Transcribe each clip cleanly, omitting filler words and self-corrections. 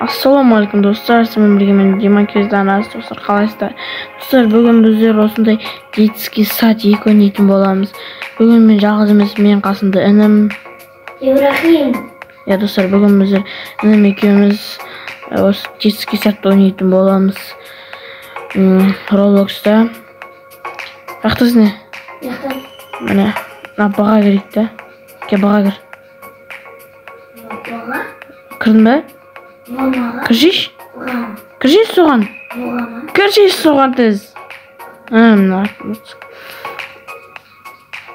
Assalamu alaikum dostlar, sizin birге мен Диман Кезден достар, қалайсыздар? Достар, бүгін біздер осындай детский сад 2 ойнайтын боламыз. Бүгін мен жалғыз емес, мен қасымда інім Ибрахим. Я достар, бүгін біздер інім екеуміз осы детский садта ойнайтын боламыз. Roblox'та. Рахтыз не? Міне, баға керек та. Ке баға кір. Кірдің бе? Кіршеш? Кіршеш соған? Кіршеш соған тез.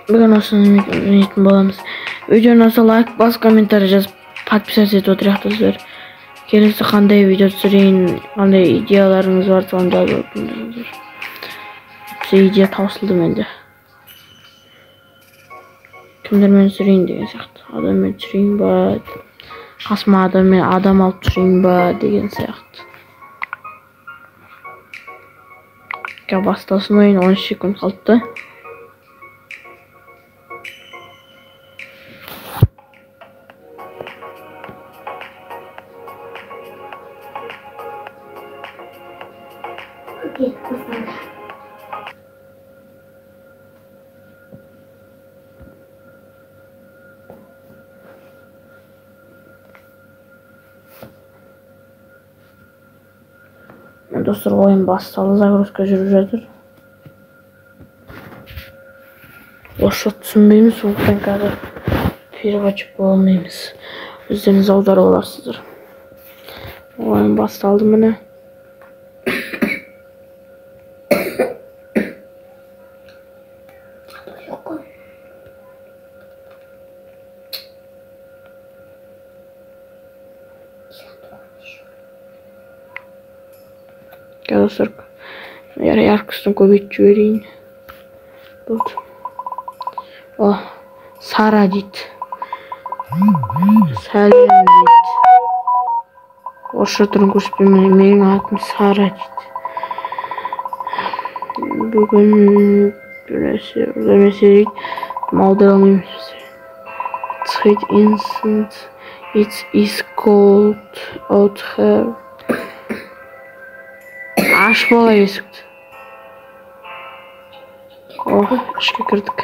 Бүгін осыны ойнайтын боламыз. Видеоны olsa лайк бас, комментарий жазып, подписаться етіп отырсыздар. Келесі қандай видео түсірейін, қандай идеяларыңыз бар, соны жазып отырыңыздар. Осы идея таусылды менде. Кімдермен түсірейін деген сияқты. Адаммен түсірейін ба, қасыма адам алып түсірейін ба деген сияқты. Басталсын ойын, 13 секунд қалды. Достар, ойын басталды, загрузка жүріп жатыр. Осы түсінбейміз, сондықтан қазір переводчик бола алмаймыз. Өздеріңіз аударып аларсыздар. Ойын басталды міне. Dostlar, яркостын көбейтіп жіберейін. О, Сара дейді. Сәлем дейді. Орысша түрін көрсетпеймін, менің атым Сара дейді. Бүгін бірнәрсе дейді. Аудар алмаймыз. Trade instant. It is cold out here. Аш бола есікті. Ішке кірдік.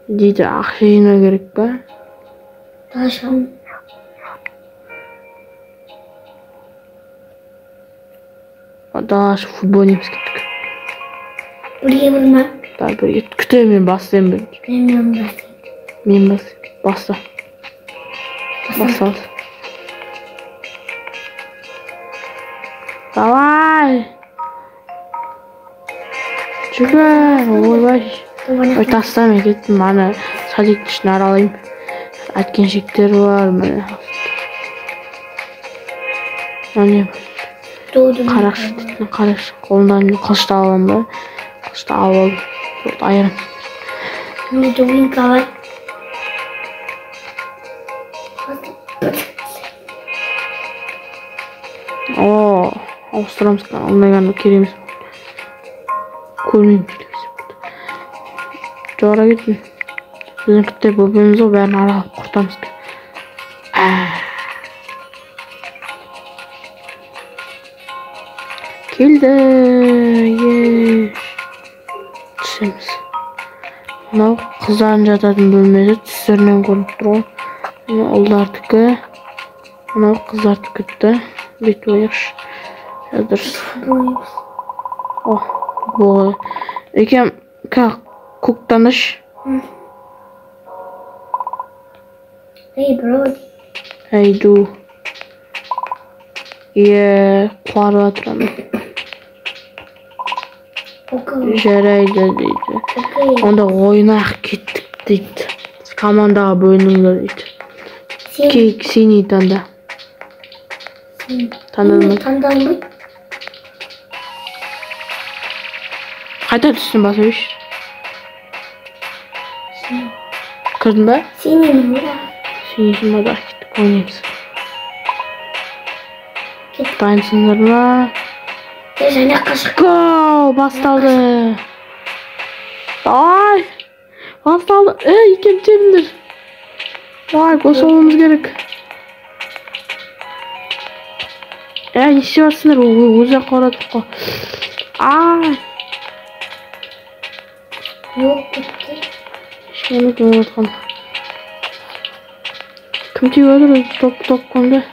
Дейді, ақша жинау керек па? Ташам. Далашы футбол неміз кеттік. Бірге бір ма? Да, бірге. Күте мен бастайын бір. Мен бастайын. Баста. Басталды. Давай! Жүгір! Ойбай! Ой, тастамай кеттім. Мана садиктің ішін аралаймын. Әткеншектер бар. Міне. Қарақшы дейтін. Қарақшы. Қолымдан қылышты аламын ба? Қылышты алып алып. Айырым. Мен ойын қалай. О, ауыстырамыз. Алмайғанды кереміз. Көрмеймін. Жоғыра кеттім. Біздің күтте бөбеміз ол бәрін аралап құртамыз. Келді. Түсеміз. Мынау қыздарын жататын бөлмесі түстерінен көрініп тұр. Ұлдардікі. Мынау қыздарды күтті. Бүйтіп ойықшы. Дұрыс. О, бұл. Екем, көктаныш. Эй, броди. Әйду. Қуарып атыраны. Жарайды дейді. Онда ойнақ кеттік дейді. Командаға бөлініңдер дейді. Синий таңда. Таңдалмай. Қайта түсін баса беш. Кірдің ба? Синеймін ба? Синейсің ба да кеттік ойнаймыз. Дайынсыңдар ма? Және қашық. Гоу! Басталды. Ай! Басталды. Екем тебіндір. Vay koşmamız gerek. Ya işi varsınlar uzak koradık ko. Ay. Yok bitti. Şimdi kim unutkan? Kim tüyüyordur top konuda.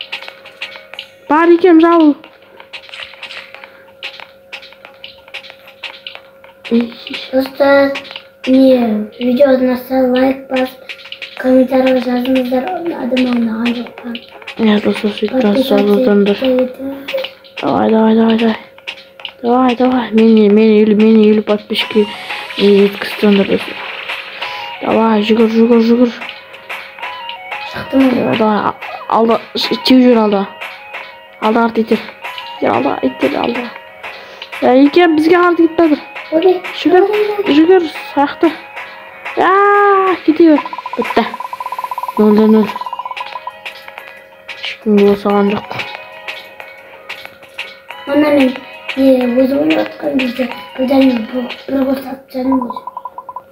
Bari ikem zavul. Dostlar, videodan asla like bas, komentar yazınızlar, onun adımı ona ancak ben. Ya dostlar sütler sağlıklandır. Давай. Meni yürü batmış ki kıskandır dostlar. Давай жүгір. Çıktı mı? Давай алда тиіп жүр алда. Алда арты иттер. Алда. Ya İlker bizge artık gitmedi. Hadi. Жүгір сақты. Ya gidiyor. Bitti. 0-0. Ешкім гол салған жоқ. Mana men өзім ойнатқан кезде бірден бір гол салып жаным өзі.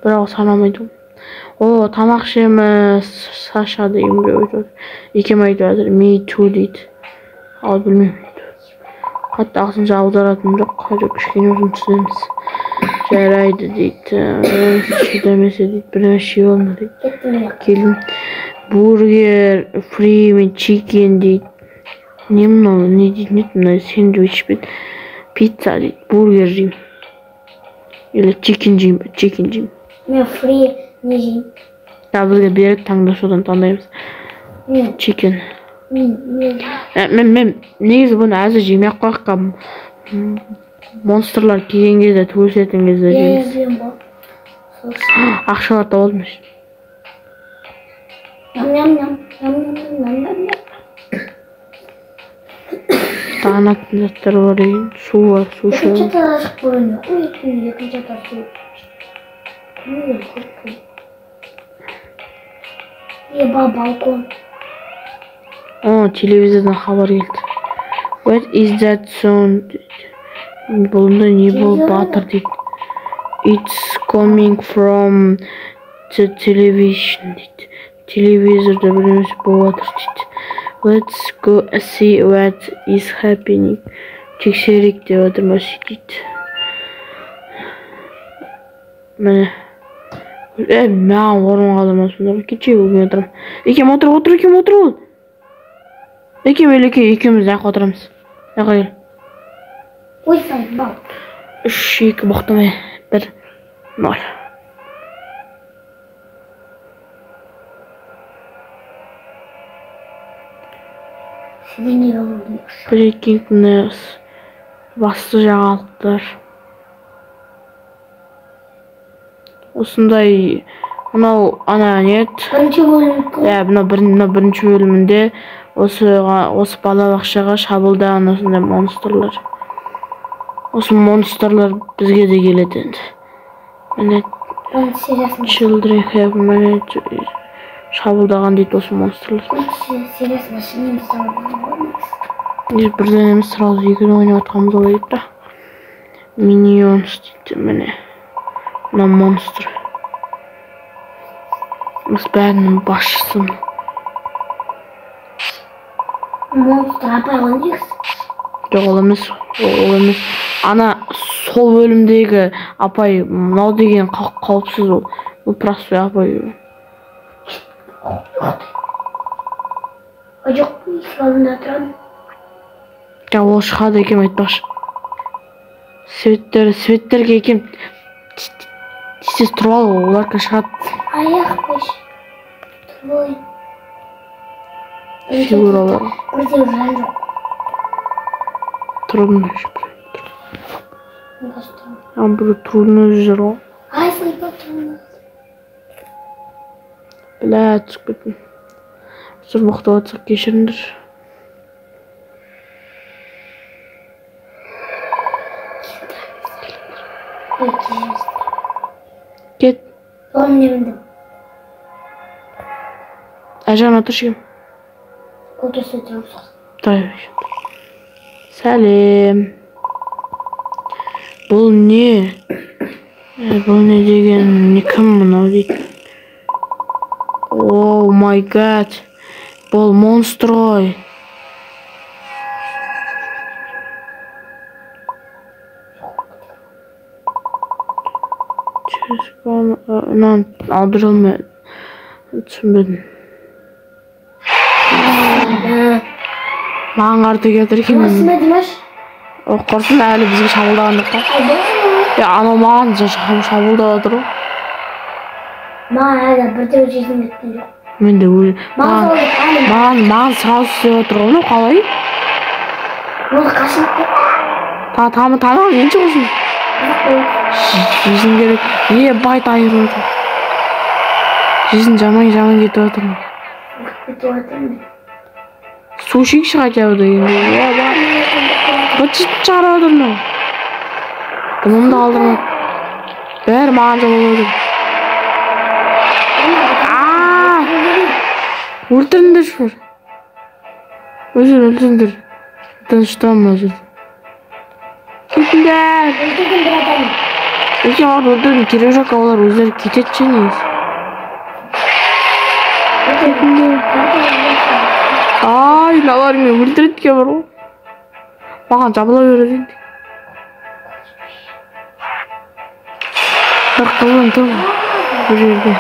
Бірақ санамайды. О, тамақ ішеміз. Саша деген біреу айтып. Екем айтып жатыр. Me too дейді. Ал білмеймін. Қатты ағысынша аударатын жоқ. Қазір кішкене өзін түсінеміз. Жарайды дейді. Шыдамесе дейді. Бірнеше болма дейді. Кеттім. Келдім. Бургер, фри мен чикен дейді. Не мынау, не дейді? Мына сэндвич пен пицца дейді. Бургер жеймін. Или чикен жеймін. Мен фри не жеймін. Ya бізге береді таңда содан таңдаймыз. Чикен. Мен негізі бұны әзір жемей ақ қойыққа монстрлар келген кезде көрсететін кезде жейміз. Ақшалар табылды ма? Тағанатын заттар бар екен. Су бар, су ішеміз. Екінші таз ашық көрінді. Екінші таз су. Балкон. О, телевизордан хабар келді. What is that sound? Бұлында не болып батыр дейді. It's coming from the television дейді. Телевизорда біреуіз болып жатыр дейді. Let's go see what is happening. Тексерейік деп отырмасы дейді. Міне. Маған орын қалдырмасын. Кетшек өген отырым. Екем отыр. Екеуміз ақ отырамыз. Ақ Ой, сайын бал. 3-2 боқтамай. 1-0. Сізіне қалудың. Breaking news. Басты жаңалықтар. Осындай мынау ана нет. Бірінші бөлім. Бірінші бөлімінде осы балабақшаға шабуылдаған осындай монстрлар. Осы монстрлар бізге де келеді енді. Міне children have managed шабуылдаған дейді осы монстрлар. Сериясында шынымен сауалдың. Бірден емес сразу екеуін ойнап атқанымыз олай дейді. Minions дейді міне. Мына монстр. Осы бәрінің басшысы. Монстр апай ғой негіз. Жоқ ол емес. Ана сол бөлімдегі апай мынау деген қауіпсіз ол. Бұл простой апай. Жоқ, алдында тұрады. Ол шығады екем айтпақшы. Светтерге екем тез тұрып ал, олар шығады. Аяқ пеш. Тұрбой. Фигуралар. Бірде жан жоқ. Трудно бір трудно жүр ғой. Ай, сайпап тұрмыз. Бля, түсіп кеттім. Сұр мұқты атсақ кешіріңдір. Кет. Оған не білдім. Әжан атыр шекем. Көкесі тұрмыз. Сәлем. Бұл не? Бұл не деген не кім мұнау дейді. Oh my god. Бұл монстр ғой. Чешкан алдырылмай түсінбедім. Маған қарты кетірген. Осыма Димаш? Қорсын әлі бізге шабылдағандыққа. Анау маған шабылдап отыр ғой. Маған әлі бірде өзін кеткен жоқ. Мен де маған сразу істеп отыр ғой, қалай? Оны қашып кет. Танымын енші қосын. Жизін керек. Байт айырып отыр. Жизін жаман кетіп отыр. Кетіп отыр ма? Су ішейікші хотя бы дегенде. Быт-жыт шығарып отыр мынау. Дымымды қалдырмады. Бәрі маған жабылып отыр. Өлтіріңдер шыр. Өлтіріңдер. Тыныштанма өзір. Кетіңдер. Өлтірген бір адам. Өлтірдің керек жоқ, олар өздері кетеді шенейіз. Кетіңдер. Мыналар мен өлтіретке бар ғой. Маған жабыла береді. Бір қылын тұр. Бір жерде.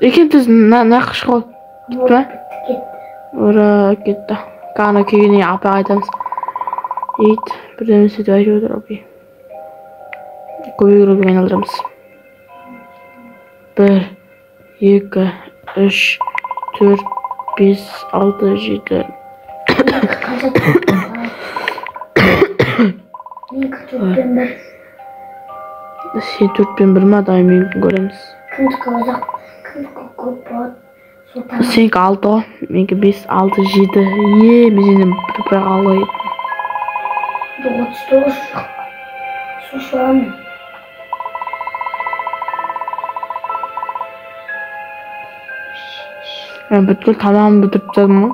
Екен түз нақыш қол. Кетті ме? Ұра кетті. Қана кегіне апа айтамыз. Ейт, бірден сөйтіп айтып отыр апай. Көбегіріп айналдырамыз. 1, 2, 3, 4, 5, 6, 7. Мен 4-пен 1. Сен 4-пен 1 ма? Дай мен көреміз. Кімдікі ұзақ, кімдікі көп болады. Сенікі 6 ғой, менікі 5, 6, 7. Мен сенен бір қалға еттім. 39 су шығамын. Мен бүткіл тамағымды бітіріп тастадым ғой.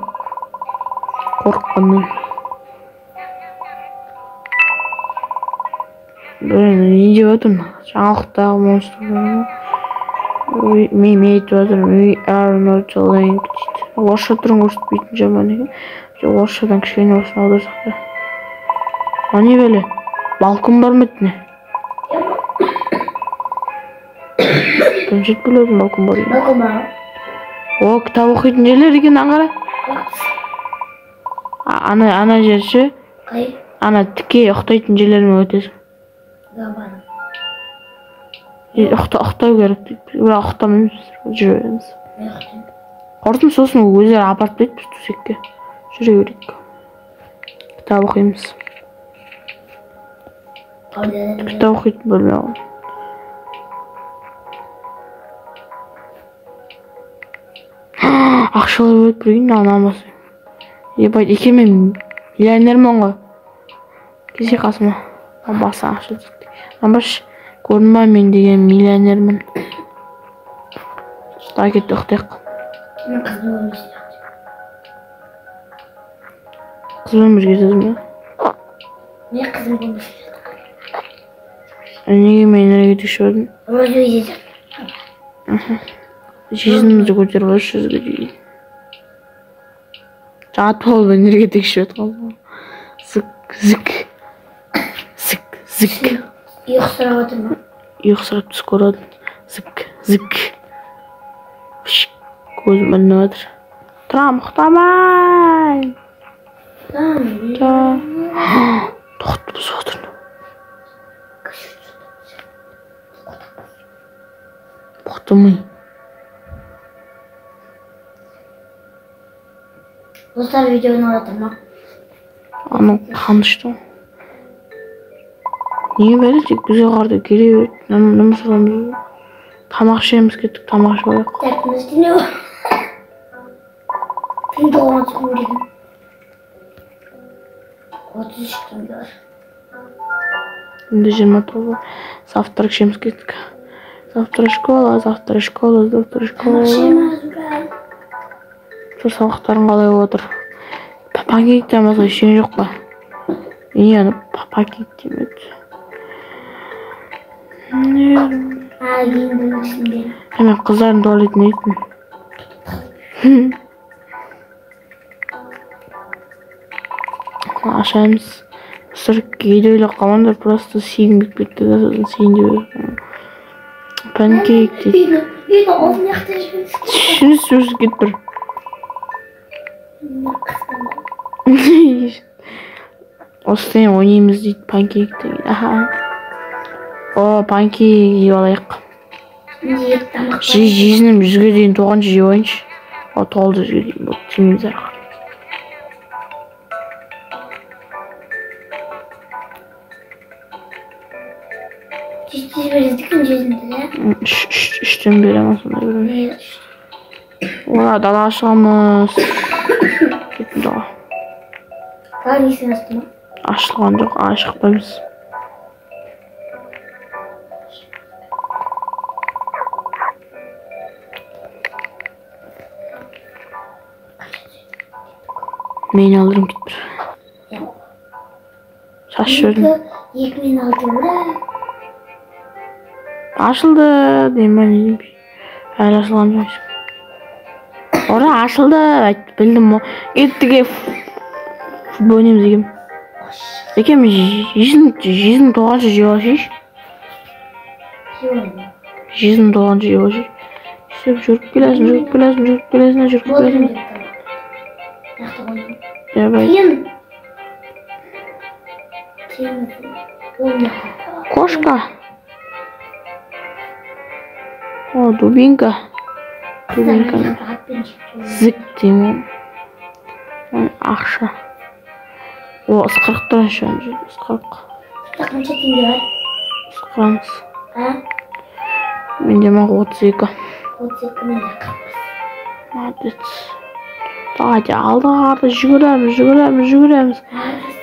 Қорыққаннан. Не деп отырмын? Жаңалықтағы монстрлар. Мен айтып отырмын. We are not lying дейді. Орысша түрін көрсетпейтін жаман екен. Орысшадан кішкене осыны аударсақ та. Не бәле? Балкон бар ма еді? Мен жетпіледім балкон бар еді. Балкон бар. О, кітап оқитын жерлер екен аңғара. Ана жерші. Қай? Ана тіке ұқтайтын жерлермен өтесің. Барым. Ұқтау керек дейді. Бірақ ұқтамаймыз. Жүре береміз. Мен ұқтаймын. Қорытын сосын өздері апарып дейді біз төсекке. Жүре берейік. Кітап оқимыз. Кітап оқитын бөлме ғой. Ақшалай өліп бірген анамасы. Ебайт, екен мен миллионермін ғой. Кесе қасыма. Басы ақша дейді. Амбаш, көрінба мен деген миллионермін. Дай кетті ұқтайық. Мен қызым өмір сияқты. Қызым өмірге дедім бе? Мен қызым өмір сияқты. Неге мен энергетик шығардым? Өзі өйдеді. Жизнімізді көтеріп өз сөзге дейін. Жатып алып энергетик ішіп отқан. Зік. Ұйқысырап отыр ма? Ұйқысырап түс көреді. Зік. Көзім ілініп отыр. Тұрам, ұқтамай. Тоқты бұзып отыр. Бұқтымай. Достар видеоны алатыр ма? Аны қанышты. Не бәрі тек бізе қарды келе берді. Нұмыс ұламыз. Тамақ ішеміз кеттік, тамақ ішіп алайық. Тәртіміз дене бар. Тың тоған сұқым деген. 33 теңге бар. Енді 20 бар. Завтрак ішеміз кеттік. Завтра школа. Тамақ ішеміз, брат. Сабақтарың қалай отыр? Пакеттен басқа ештеңе жоқ па? Ені пакет демеді. Giyindim içinde. Hemen kızların tuvaletine gittim. Aşağımız sırf geliyle kalanlar просто сингіп кетті да сосын сиіндеп панкейк дейді. Үйді оң жақта жүрміз. Түсініп кет бір. Осылай ойнаймыз дейді панкейк деген. О, панкейк жеп алайық. Жезінім 100-ге дейін тоғанша жеп алайыншы. О, 900-ге дейін болды. Жемейміз ақ. Жүз беріздікін жүзінде, да? Үштен беремін сонда беремін. Ола, далаға шығамыз. Кеттім далаға. Даланың есігін ашты ма? Ашылған жоқ, шықпаймыз. Мен алырым кет бір. Шаш жүрдім. 2006 ура. Ашылды деймін ба не деймін. Әлі ашылған жоқ. Ора ашылды айтты білдім о. Еттіге футбол ойнаймыз екем. Екем жезін тоғанша жеп алшайшы. Жезін тоғанша жеп алшайшы. Сөп жүріп келесің. Кошка. О, дубинка. Зік деймін. Ақша. О, ысқырық тұрын шоғын жүрді. Ысқырық. Қанша теңге бар? Ысқырамыз. А? Менде ма 32. 32 менде 40. Молодец. Давайте алдыға жүгіреміз.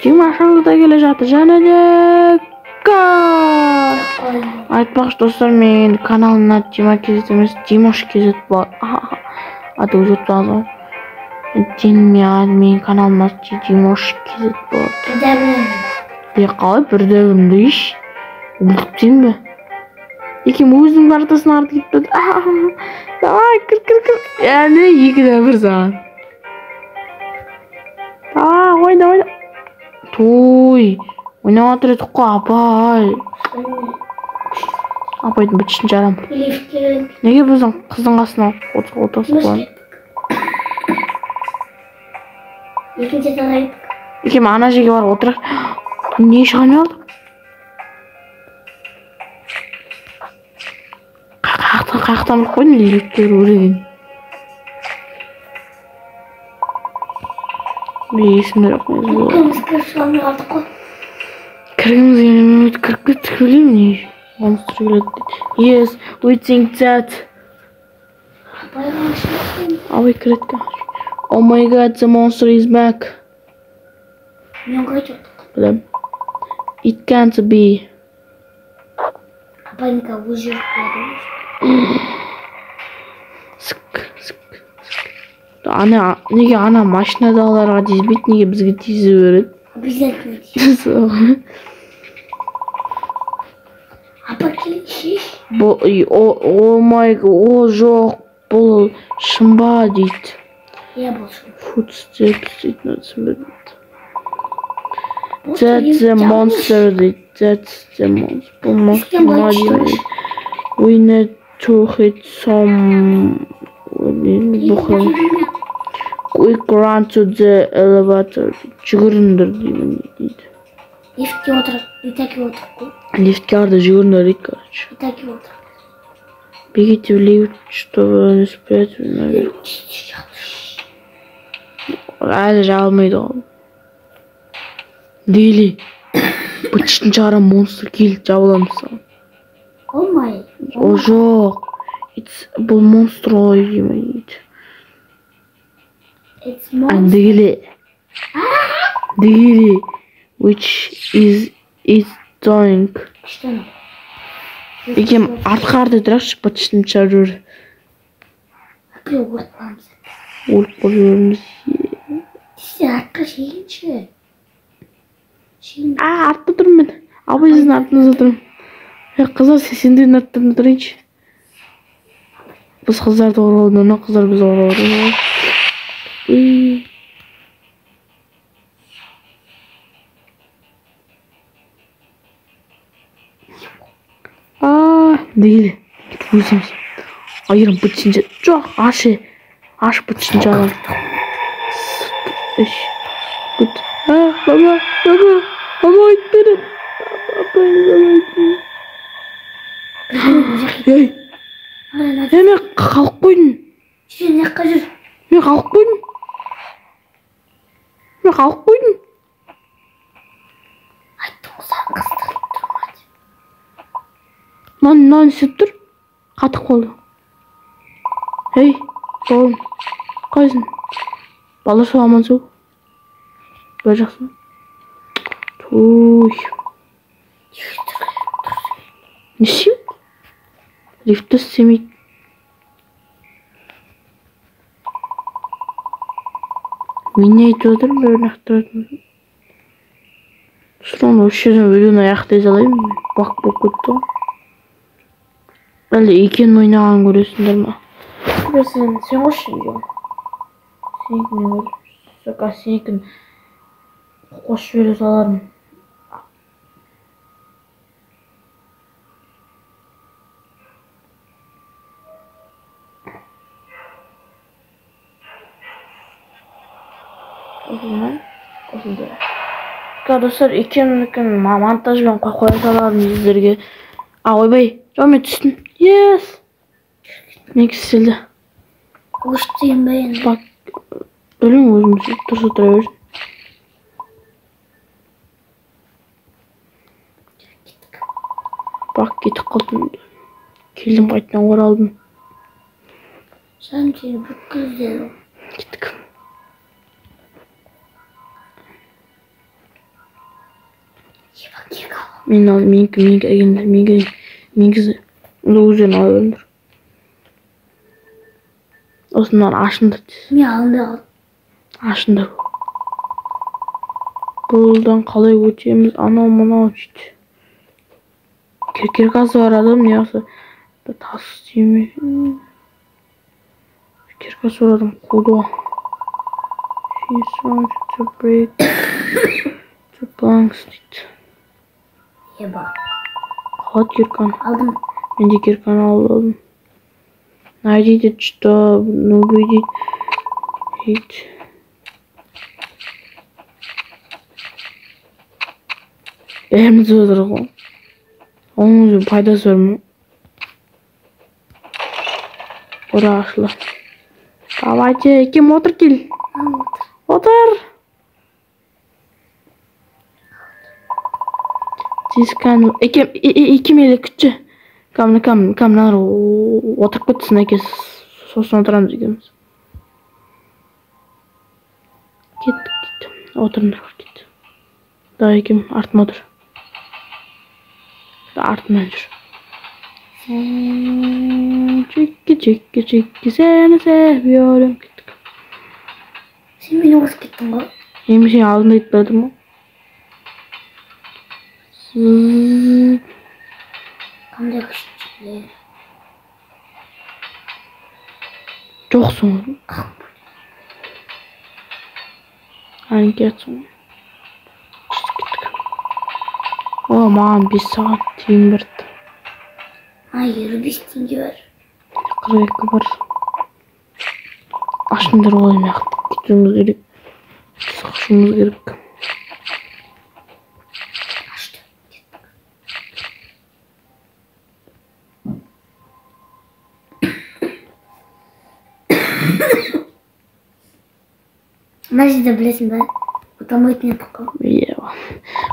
Димашымыз да келе жатыр. Және де айтпақшы достар, мен каналымның аты Дима KZ емес, Димаш KZ бар. Аты өзгертіп алғанмын. Мен каналымның аты Димаш KZ бар. Қалай бірде білмейш? Ұлықтайын ба? Екем өзінің картасын арты кетпеді. Давай, кір. Яғни 2-1 саған. Ойна. Той. Ойнап отыр едік қой, апай. Апайдың бітішін жарам. Неге біздің қыздың қасына отырсып қойын? Екінші тағайын. Екем ана жерге бар отырақ. Не шығамай алды? Қаяқтан бір қойын еліктер өреген. Есімдер оқыңыз болады. Кіргіміз кіріп шығамай қалдық қой. Кіргіміз келемейді, кіріп кетті білем не? Монстр келеді дейді. Yes, we think that. Абай кіреді қазір. Oh my god, the monster is back. Мен қайтып. Білем. It can't be. Апайника өз жүріп қалады. Сік. Неге ана машинадағыларға тезбейді, неге бізге тезі береді? Обязательно тезі. Апа келешеш? О май гад, о жоқ, бұл шымба дейді. Бұл шым. Footsteps дейді, түсінбедім. That's the monster дейді. That's the monster. Бұл монстр ма дейді. We need to hit some... Quick run to the elevator. Жүгіріңдер дейді. Лифтке отырып, үйтәке отырып қой. Лифтке арды жүгіріңдер дейді, короче. Үйтәке отырып. Бегите в лифт, чтобы не спрятать наверх. Әлі жағылмайды ғой. Дейли. Бітішін шығарам, монстр келді, жабыламыз саған. Олмай. О жоқ. Бұл монстр ғой деймін. Дегеле. Which is it doing? Что? Екем артқа арды тұрақшы, бітішін шығарыр. Апай өліп қаламыз. Өліп қаламыз. Сен артқа шегінші. Артта тұрмын мен. Абай сіздің артыңызда тұрмын. Kızlar sesini arttırın hiç. Biz kızlar doğru olduğunu, kızlar biz doğru olduğunu. Değil. Git vurayım. Ayırın bıçınca. Çok aş bıçınca alalım. Gut. Baba. Baba ittirin. Hey. Hemen kalk koydun. Şimdi ne kadar? Ben kalk koydun. Ay doksan kıstırıp durmadı. Lan süttür. Katık oldu. Hey. Oğlum. Kaysın. Balı su aman su. Böleceksin. Tuy. Nişim? Rifte simit. Minne itiyordur böyle aktardım. Sonra o şirin videonu ayaktayız alayım mı? Bak kuttu. Böyle iken oynayan görüyorsundur mu? Sen hoş diyor. Seninki ne var? Sokak seninkin hoş verir salarım. Arkadaşlar ikin montaj ben koya salarım sizlerge. Oyбай, Rahmet üstün. Yes. Ne kesildi? Uçtuyum ben. Bak. Öyle mi vurmuş? Dur ver. Bak git kaldım. Keldim qaytdan oraldım. Sen bu güzel. Gittik. Mingi loser öldür. Osman aşında. Miyavlı. Aşında. Buradan kalay geçeceğimiz ana uçtu. Kirkir gazı var adam yoksa da tas yemi. Kirkir gazı var adam kudu. She's trying to break the planks. Yeba. Hot Kirkan. Aldım. Ben de Kirkan'ı aldım. Neredeydi işte? Nobody. Hiç. Elimiz olur o. Onun bir faydası var mı? Uğraşlı. Davaycı kim otur gel. Otur. Siz kan iki mele küçü. Kamlar oturup gitsin ekes. Sosun oturamız ikimiz. Git. Oturun git. Daha kim artma dur. Artmıyor. Çekki seni seviyorum. Sen beni hoş gittin mi? Yeni bir şey aldığında gitmedim mi? Kamda yakışıklı. Çok soğuk. Hani geç soğuk. Aman bir saat 21. Hayır bistin gör. Kırık var. Aşındır olayım ya. Gitmemiz gerek. Sıkışmamız gerek. Açtı. Nasıl da bilesin ben. Utamayıp ne bakalım. Ya.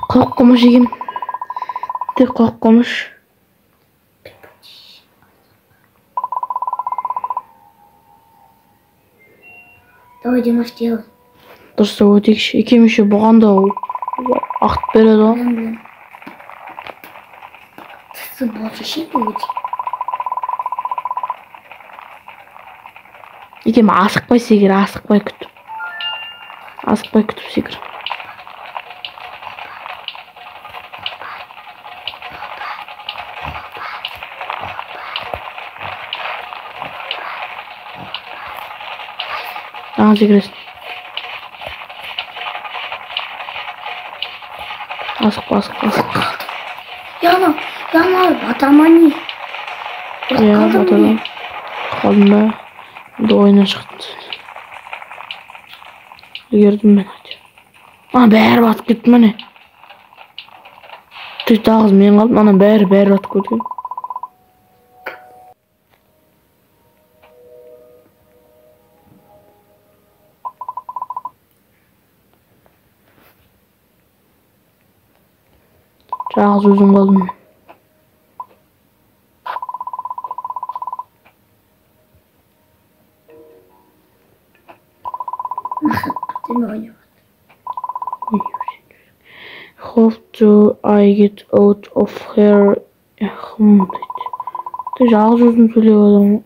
Korkmuş yiyeyim. De korkmuş. Давай Димаш делай. Дұрыс деп өтейікші. Екеумізше бұған да ақыт береді ғой. Блин. Ты больше щипывать. Екеуміз асықпай секір, асықпай күтіп. Асықпай күтіп секір. Жаңа секіресің. Асық. Yana batamani. Ya batadan. Kaldım be. Bir de oyuna çıktı. Gördüm ben hadi. Bär batıp gitme ne? Tüy ağız men kaldım. Ana bär batıp gördüm. Ağız uzun kaldım. Değil mi oynuyor? How do I get out of here? Ağız uzun söylüyor adam.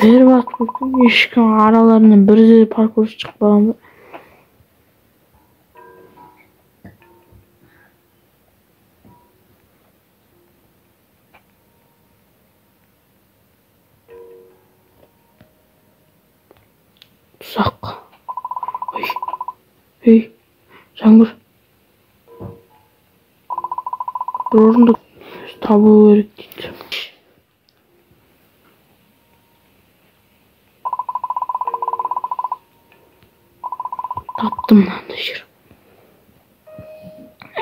Bär batıp gördüm. Eşkin aralarından bir parkur çıkmadı. Tuzak. Hey. Zangur. Bir orunda tavuğu verip gitti. Taptım lan dışarı.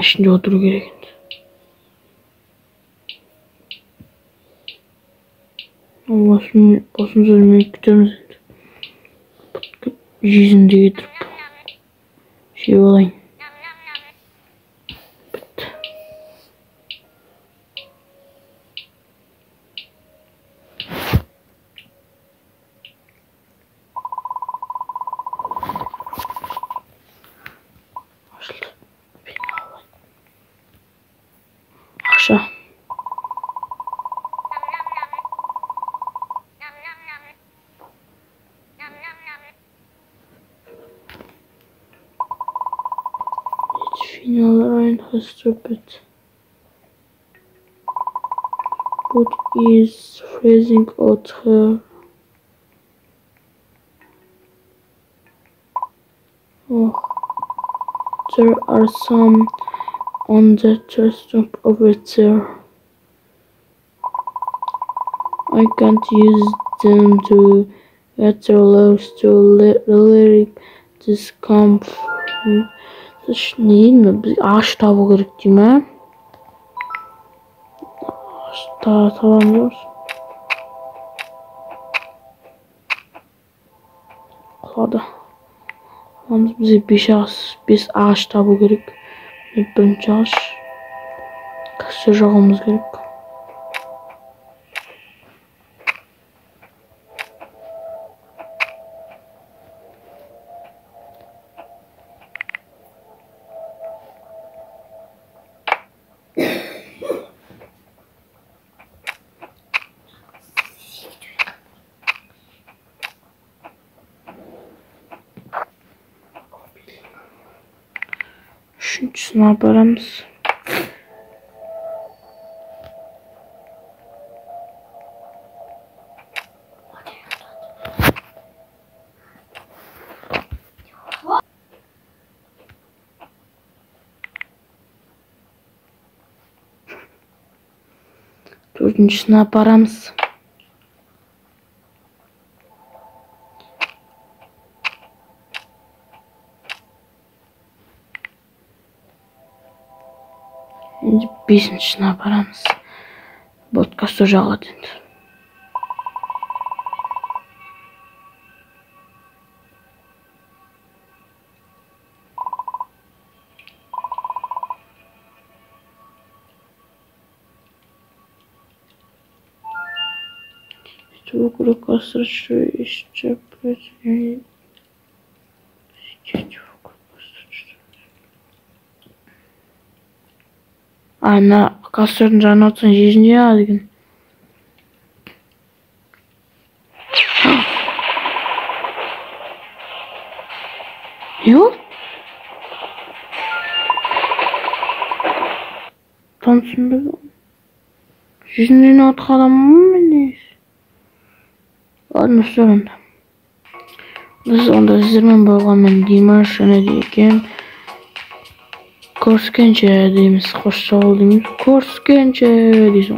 Şimdi otur gerek. Allah'ım basın söylemeyi bitirmesin. Yüzünde getirip şey olayım. Bitti. Başladı. Aşağı. Final Ryan has stupid. But is freezing out here. Oh, there are some on the restaurant over there. I can't use them to get their loaves to let this come from. Değil mi? Bir ağaç tavuğu gerek değil mi? Ağaç tavuğu diyoruz. Kaldı. Bize bir ağaç tavuğu gerek. Birinci ağaç. Kaçıracağımız gerek. Üçüncüsünü yaparız. Dördüncüsünü yaparız. Şimdi beşincisini yaparız. Podcast ocağı dedi. Çubuk kasır şu işte böyle. Ana kasırın canı olsun yüzünü ya gün. Yok. Tanışın bir. Yüzünü atkadan mı ne? Anlaşıldı. Biz onda sizlerмен bolgan men Dimash ne diyeken Korskençe deyimiz, hoş sağ ol deyimiz. Korskençe deyimiz.